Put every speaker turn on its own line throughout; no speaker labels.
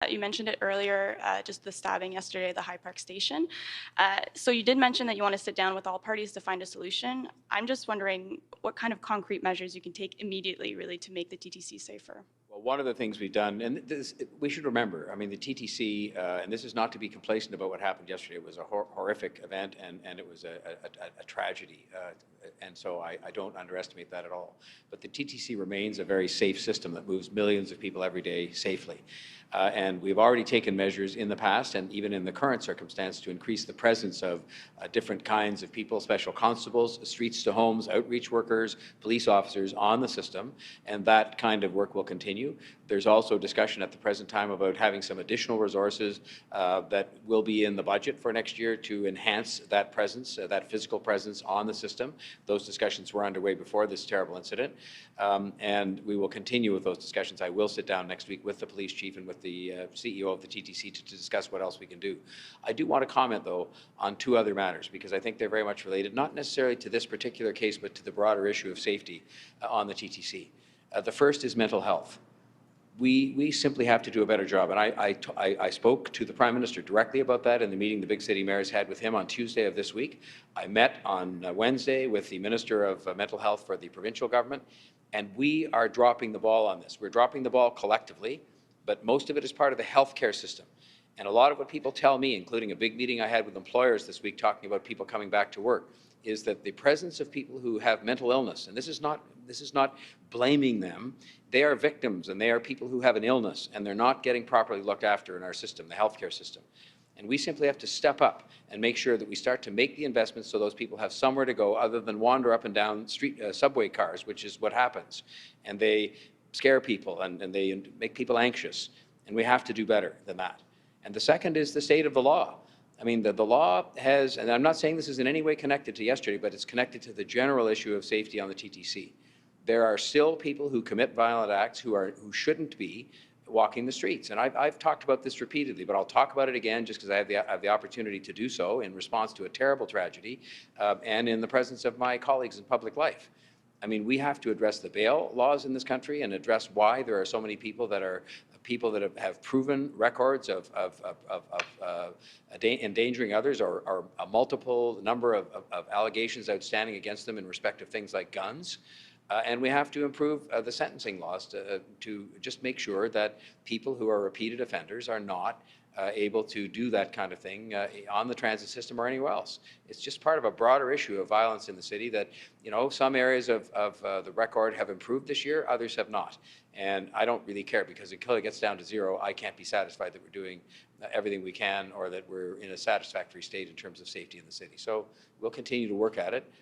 You mentioned it earlier, just the stabbing yesterday at the High Park station. So you did mention that you want to sit down with all parties to find a solution. I'm just wondering what kind of concrete measures you can take immediately, really, to make the TTC safer.
Well, one of the things we've done, and this, we should remember, I mean, the TTC, and this is not to be complacent about what happened yesterday, it was a horrific event and it was a tragedy. And so I don't underestimate that at all. But the TTC remains a very safe system that moves millions of people every day safely. And we've already taken measures in the past and even in the current circumstance to increase the presence of different kinds of people, special constables, streets to homes, outreach workers, police officers on the system, and that kind of work will continue. There's also discussion at the present time about having some additional resources that will be in the budget for next year to enhance that presence, that physical presence on the system. Those discussions were underway before this terrible incident, and we will continue with those discussions. I will sit down next week with the police chief and with the CEO of the TTC to discuss what else we can do. I do want to comment, though, on two other matters, because I think they're very much related, not necessarily to this particular case, but to the broader issue of safety on the TTC. The first is mental health. We simply have to do a better job. And I spoke to the Prime Minister directly about that in the meeting the big city mayors had with him on Tuesday of this week. I met on Wednesday with the Minister of Mental Health for the provincial government, and we are dropping the ball on this. We're dropping the ball collectively, but most of it is part of the healthcare system. And a lot of what people tell me, including a big meeting I had with employers this week talking about people coming back to work, is that the presence of people who have mental illness, and this is not blaming them, they are victims and they are people who have an illness and they're not getting properly looked after in our system, the healthcare system. And we simply have to step up and make sure that we start to make the investments so those people have somewhere to go other than wander up and down street subway cars, which is what happens. And they scare people and they make people anxious. And we have to do better than that. And the second is the state of the law. I mean, the law has, and I'm not saying this is in any way connected to yesterday, but it's connected to the general issue of safety on the TTC. There are still people who commit violent acts who shouldn't be walking the streets. And I've talked about this repeatedly, but I'll talk about it again just because I have the opportunity to do so in response to a terrible tragedy and in the presence of my colleagues in public life. I mean, we have to address the bail laws in this country and address why there are so many people that have proven records of endangering others or a multiple number of allegations outstanding against them in respect of things like guns. And we have to improve the sentencing laws to just make sure that people who are repeated offenders are not able to do that kind of thing on the transit system or anywhere else. It's just part of a broader issue of violence in the city that, you know, some areas of the record have improved this year, others have not. And I don't really care because until it gets down to zero, I can't be satisfied that we're doing everything we can or that we're in a satisfactory state in terms of safety in the city. So we'll continue to work at it,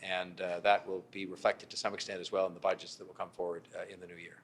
and that will be reflected to some extent as well in the budgets that will come forward in the new year.